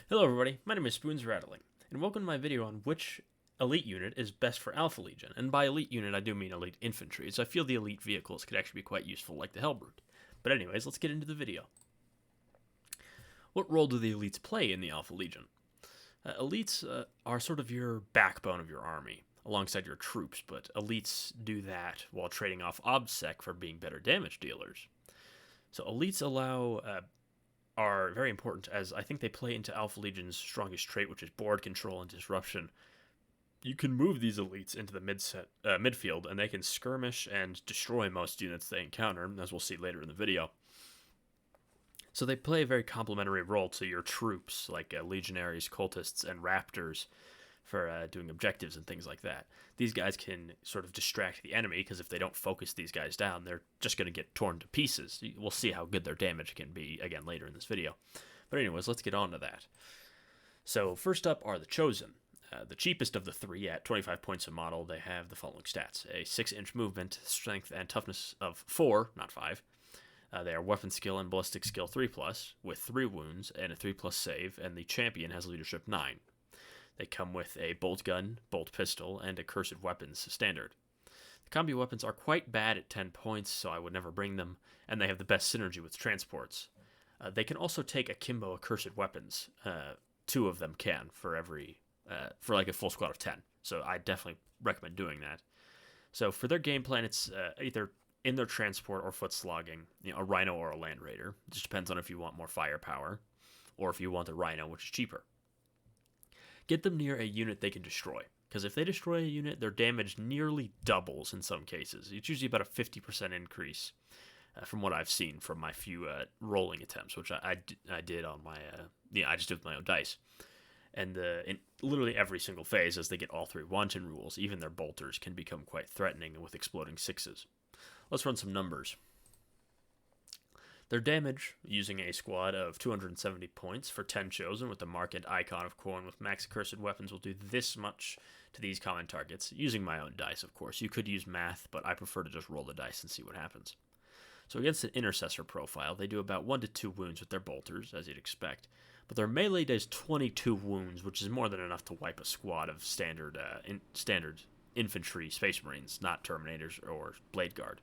Hello everybody, my name is Spoons Rattling, and welcome to my video on which elite unit is best for Alpha Legion. And by elite unit, I do mean elite infantry, as I feel the elite vehicles could actually be quite useful, like the Hellbrute. But anyways, let's get into the video. What role do the elites play in the Alpha Legion? Elites are sort of your backbone of your army, alongside your troops, but elites do that while trading off OBSEC for being better damage dealers. So elites are very important, as I think they play into Alpha Legion's strongest trait, which is board control and disruption. You can move these elites into the midfield, and they can skirmish and destroy most units they encounter, as we'll see later in the video. So they play a very complementary role to your troops, like legionaries, cultists, and raptors, for doing objectives and things like that. These guys can sort of distract the enemy, because if they don't focus these guys down, they're just going to get torn to pieces. We'll see how good their damage can be, again, later in this video. But anyways, let's get on to that. So first up are the Chosen. The cheapest of the three, at 25 points a model, they have the following stats. A 6-inch movement, strength, and toughness of 4, not 5. They are weapon skill and ballistic skill 3+, with 3 wounds and a 3+ save, and the champion has leadership 9. They come with a bolt gun, bolt pistol, and a cursed weapons standard. The combi weapons are quite bad at 10 points, so I would never bring them, and they have the best synergy with transports. They can also take akimbo accursed weapons. 2 of them can for like a full squad of 10, so I definitely recommend doing that. So for their game plan, it's either in their transport or foot slogging, a rhino or a land raider. It just depends on if you want more firepower, or if you want the rhino, which is cheaper. Get them near a unit they can destroy, because if they destroy a unit, their damage nearly doubles in some cases. It's usually about a 50% increase from what I've seen from my few rolling attempts, which I did on my, I just did with my own dice. And in literally every single phase, as they get all 3 wanton rules, even their bolters can become quite threatening with exploding 6s. Let's run some numbers. Their damage, using a squad of 270 points for 10 chosen with the mark and icon of corn with max accursed weapons, will do this much to these common targets, using my own dice, of course. You could use math, but I prefer to just roll the dice and see what happens. So against an intercessor profile, they do about 1 to 2 wounds with their bolters, as you'd expect, but their melee does 22 wounds, which is more than enough to wipe a squad of standard infantry Space Marines, not Terminators or Blade Guard.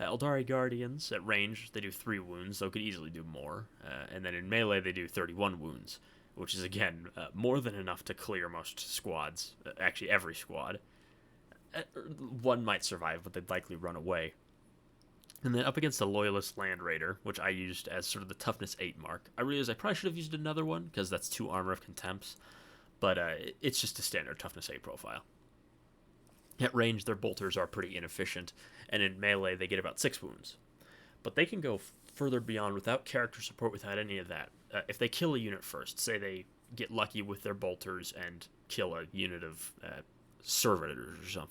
Eldari Guardians, at range, they do 3 wounds, though could easily do more. And then in melee, they do 31 wounds, which is, again, more than enough to clear most squads. Actually, every squad. One might survive, but they'd likely run away. And then up against the Loyalist Land Raider, which I used as sort of the toughness 8 mark. I realized I probably should have used another one, because that's 2 armor of contempts. But it's just a standard toughness 8 profile. At range, their bolters are pretty inefficient, and in melee, they get about 6 wounds. But they can go further beyond without character support, without any of that. If they kill a unit first, say they get lucky with their bolters and kill a unit of servitors or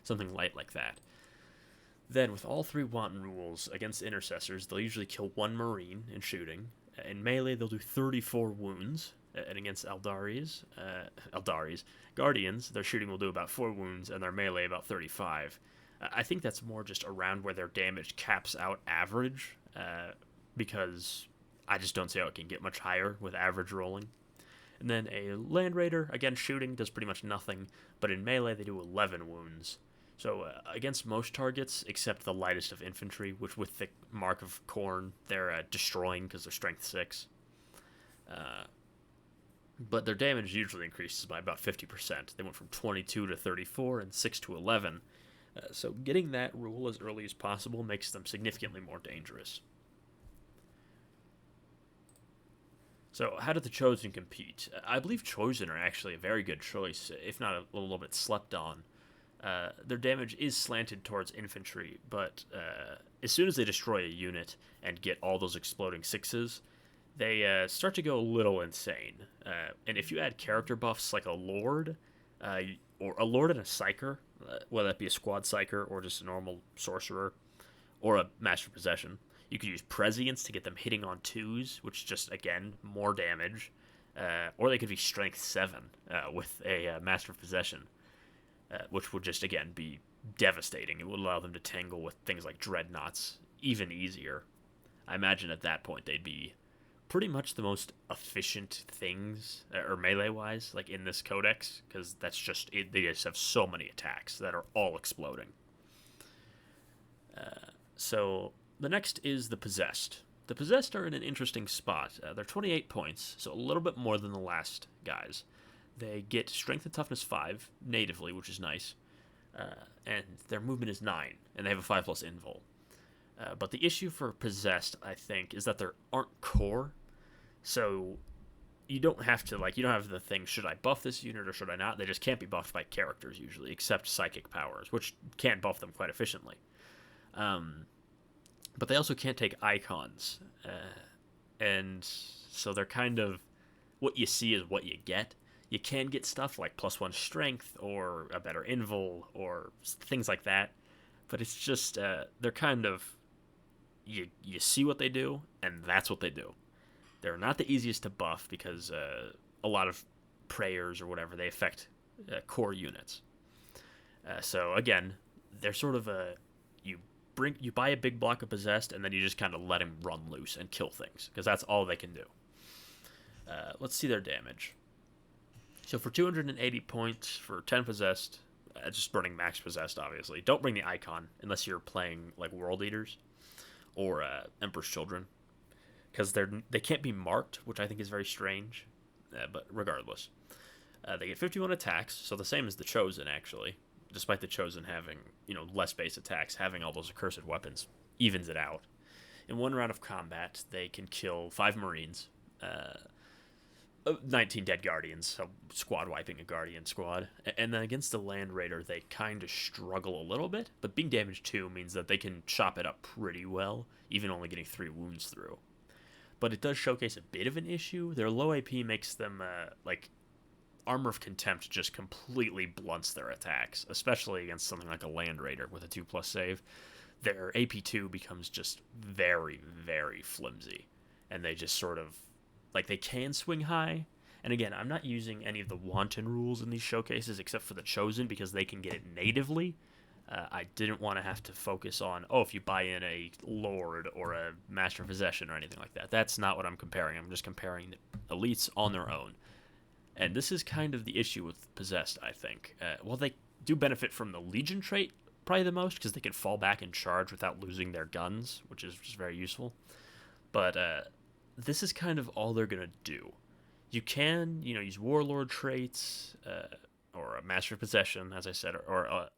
something light like that. Then, with all 3 wanton rules against intercessors, they'll usually kill 1 marine in shooting. In melee, they'll do 34 wounds. And against Eldaris Guardians, their shooting will do about 4 wounds, and their melee about 35. I think that's more just around where their damage caps out average, because I just don't see how it can get much higher with average rolling. And then a Land Raider, again, shooting does pretty much nothing, but in melee they do 11 wounds. So against most targets, except the lightest of infantry, which with the mark of corn, they're destroying because they're strength 6. But their damage usually increases by about 50%. They went from 22 to 34 and 6 to 11. So getting that rule as early as possible makes them significantly more dangerous. So how did the Chosen compete? I believe Chosen are actually a very good choice, if not a little bit slept on. Their damage is slanted towards infantry, but as soon as they destroy a unit and get all those exploding 6s, they start to go a little insane. And if you add character buffs like a Lord, or a Lord and a Psyker, whether that be a Squad Psyker or just a normal Sorcerer, or a Master of Possession, you could use Prescience to get them hitting on 2s, which just, again, more damage. Or they could be Strength 7 with a Master of Possession, which would just, again, be devastating. It would allow them to tangle with things like Dreadnoughts even easier. I imagine at that point they'd be pretty much the most efficient things, or melee-wise, like in this codex, because that's just it. They just have so many attacks that are all exploding. So the next is the Possessed. The Possessed are in an interesting spot. They're 28 points, so a little bit more than the last guys. They get Strength and Toughness 5 natively, which is nice, and their movement is 9, and they have a 5+ invul. But the issue for Possessed, I think, is that there aren't core, so you don't have to, like, you don't have the thing, should I buff this unit or should I not? They just can't be buffed by characters, usually, except psychic powers, which can buff them quite efficiently. But they also can't take icons, and so they're kind of, what you see is what you get. You can get stuff like +1 strength, or a better invul, or things like that, but it's just, they're kind of, you see what they do, and that's what they do. They're not the easiest to buff, because a lot of prayers or whatever, they affect core units. So again, they're sort of a, you buy a big block of Possessed, and then you just kind of let him run loose and kill things, because that's all they can do. Let's see their damage. So for 280 points for 10 Possessed, just burning max Possessed, obviously. Don't bring the icon unless you're playing like World Eaters or Emperor's Children, because they can't be marked, which I think is very strange. But regardless, they get 51 attacks, so the same as the Chosen, actually. Despite the Chosen having, less base attacks, having all those accursed weapons evens it out. In one round of combat, they can kill 5 Marines, 19 dead Guardians, so squad wiping a Guardian squad. And then against the Land Raider, they kind of struggle a little bit, but being damaged 2 means that they can chop it up pretty well, even only getting 3 wounds through. But it does showcase a bit of an issue. Their low AP makes them, Armor of Contempt just completely blunts their attacks, especially against something like a Land Raider with a 2+ save. Their AP2 becomes just very, very flimsy, and they just sort of, they can swing high. And again, I'm not using any of the wanton rules in these showcases except for the Chosen, because they can get it natively. I didn't want to have to focus on, if you buy in a Lord or a Master of Possession or anything like that. That's not what I'm comparing. I'm just comparing the elites on their own. And this is kind of the issue with Possessed, I think. While they do benefit from the Legion trait probably the most, because they can fall back and charge without losing their guns, which is just very useful. But this is kind of all they're going to do. You can, use Warlord traits, or a Master of Possession, as I said, or a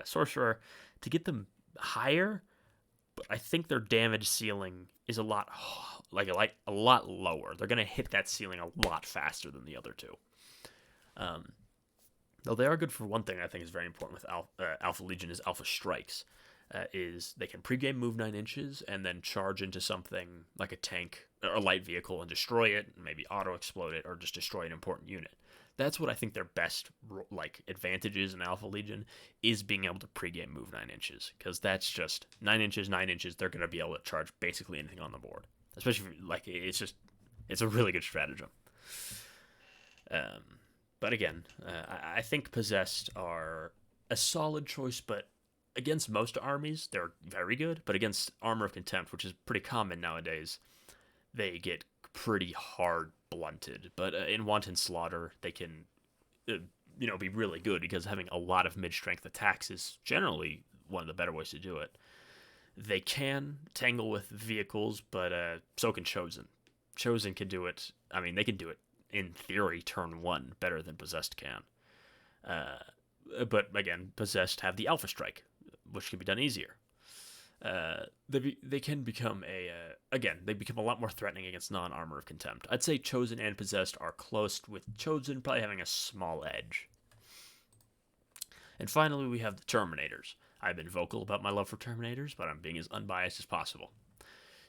Sorcerer to get them higher, but I think their damage ceiling is a lot lower. They're going to hit that ceiling a lot faster than the other two. Though they are good for one thing I think is very important with Alpha Legion is Alpha Strikes. Is they can pregame move 9 inches and then charge into something like a tank or a light vehicle and destroy it, maybe auto-explode it, or just destroy an important unit. That's what I think their best advantages in Alpha Legion is, being able to pregame move 9 inches, because that's just 9 inches, they're going to be able to charge basically anything on the board. Especially if, it's a really good stratagem. But again, I think Possessed are a solid choice, but against most armies, they're very good. But against Armor of Contempt, which is pretty common nowadays, they get pretty hard blunted. But in Wanton Slaughter, they can, be really good, because having a lot of mid-strength attacks is generally one of the better ways to do it. They can tangle with vehicles, but so can Chosen. Chosen can do it. I mean, they can do it, in theory, turn 1 better than Possessed can. But again, Possessed have the Alpha Strike, which can be done easier. They can become they become a lot more threatening against non-Armor of Contempt. I'd say Chosen and Possessed are close, with Chosen probably having a small edge. And finally, we have the Terminators. I've been vocal about my love for Terminators, but I'm being as unbiased as possible.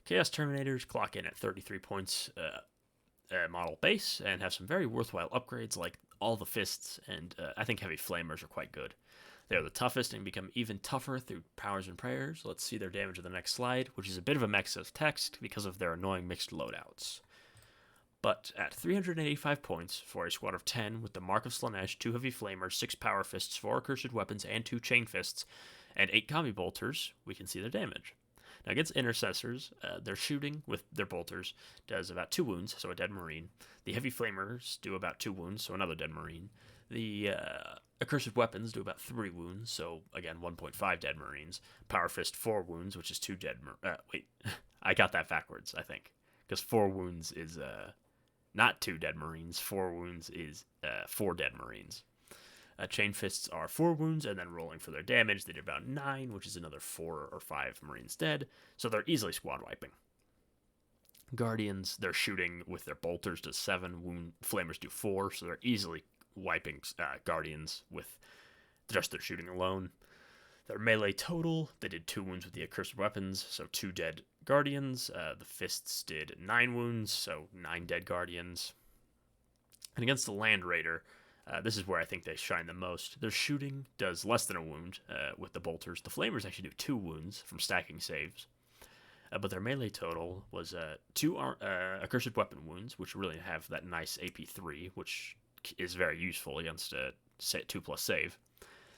Chaos Terminators clock in at 33 points model base, and have some very worthwhile upgrades like all the fists, and I think heavy flamers are quite good. They are the toughest and become even tougher through powers and prayers. Let's see their damage on the next slide, which is a bit of a mix of text because of their annoying mixed loadouts. But at 385 points for a squad of 10 with the Mark of Slanesh, 2 heavy flamers, 6 power fists, 4 accursed weapons, and 2 chain fists, and 8 combi bolters, we can see their damage. Now, against intercessors, their shooting with their bolters does about 2 wounds, so a dead marine. The heavy flamers do about 2 wounds, so another dead marine. The accursed weapons do about 3 wounds, so again 1.5 dead marines. Power fist 4 wounds, which is 2 dead. Wait, I got that backwards, I think, because 4 wounds is not 2 dead marines. 4 wounds is 4 dead marines. Chain fists are 4 wounds, and then rolling for their damage, they did about 9, which is another 4 or 5 marines dead. So they're easily squad wiping. Guardians, they're shooting with their bolters does 7, wound flamers do 4, so they're easily wiping Guardians with just their shooting alone. Their melee total, they did 2 wounds with the accursed weapons, so 2 dead Guardians. The fists did 9 wounds, so 9 dead Guardians. And against the Land Raider, this is where I think they shine the most. Their shooting does less than a wound with the bolters. The flamers actually do 2 wounds from stacking saves. But their melee total was 2 accursed weapon wounds, which really have that nice AP3, which is very useful against a 2+ save.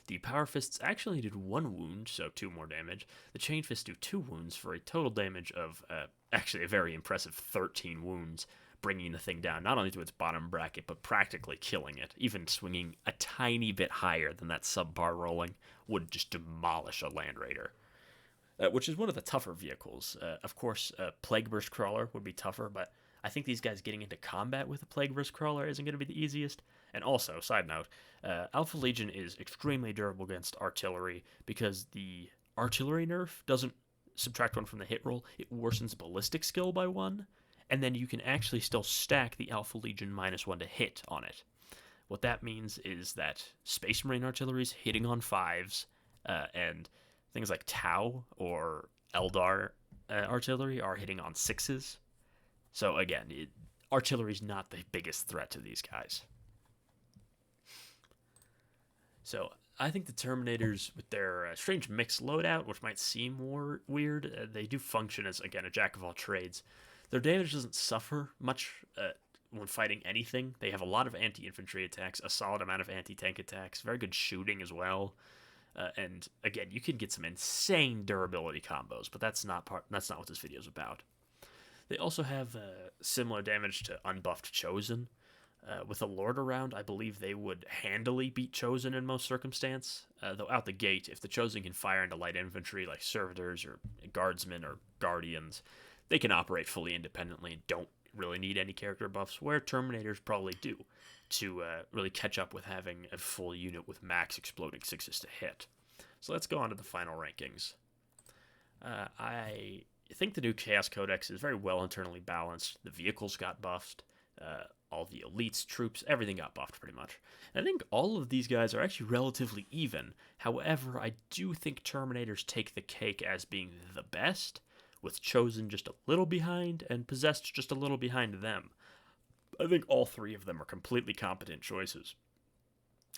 The power fists actually did 1 wound, so 2 more damage. The chain fists do 2 wounds for a total damage of actually a very impressive 13 wounds, bringing the thing down not only to its bottom bracket, but practically killing it. Even swinging a tiny bit higher than that subpar rolling would just demolish a Land Raider, which is one of the tougher vehicles. Of course, a Plague Burst Crawler would be tougher, but I think these guys getting into combat with a Plague Burst Crawler isn't going to be the easiest. And also, side note, Alpha Legion is extremely durable against artillery because the artillery nerf doesn't subtract 1 from the hit roll. It worsens ballistic skill by 1, and then you can actually still stack the Alpha Legion -1 to hit on it. What that means is that Space Marine artillery is hitting on 5s, and things like Tau or Eldar artillery are hitting on 6s. So again, artillery is not the biggest threat to these guys. So I think the Terminators, with their strange mixed loadout, which might seem more weird, they do function as, again, a jack of all trades. Their damage doesn't suffer much when fighting anything. They have a lot of anti-infantry attacks, a solid amount of anti-tank attacks, very good shooting as well. And again, you can get some insane durability combos, but that's not what this video is about. They also have similar damage to unbuffed Chosen. With a Lord around, I believe they would handily beat Chosen in most circumstance. Though out the gate, if the Chosen can fire into light infantry like Servitors or Guardsmen or Guardians, they can operate fully independently and don't really need any character buffs, where Terminators probably do, to really catch up with having a full unit with max exploding 6s to hit. So let's go on to the final rankings. I think the new Chaos Codex is very well internally balanced. The vehicles got buffed. All the elites, troops, everything got buffed pretty much. And I think all of these guys are actually relatively even. However, I do think Terminators take the cake as being the best, with Chosen just a little behind and Possessed just a little behind them. I think all 3 of them are completely competent choices.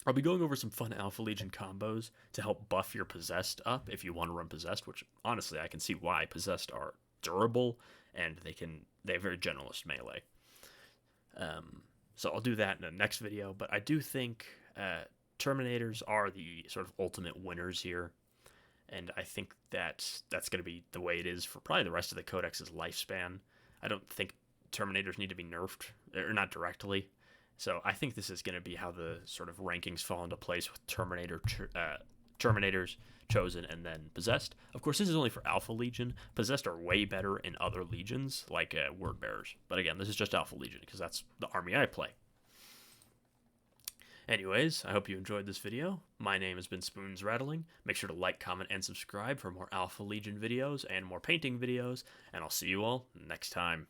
I'll be going over some fun Alpha Legion combos to help buff your Possessed up if you want to run Possessed, which honestly I can see why. Possessed are durable and they have very generalist melee. So I'll do that in the next video, but I do think Terminators are the sort of ultimate winners here, and I think that's going to be the way it is for probably the rest of the Codex's lifespan. I don't think Terminators need to be nerfed, or not directly, so I think this is going to be how the sort of rankings fall into place with Terminators, Chosen, and then Possessed. Of course, this is only for Alpha Legion. Possessed are way better in other legions, like Word Bearers. But again, this is just Alpha Legion, because that's the army I play. Anyways, I hope you enjoyed this video. My name has been Spoons Rattling. Make sure to like, comment, and subscribe for more Alpha Legion videos and more painting videos, and I'll see you all next time.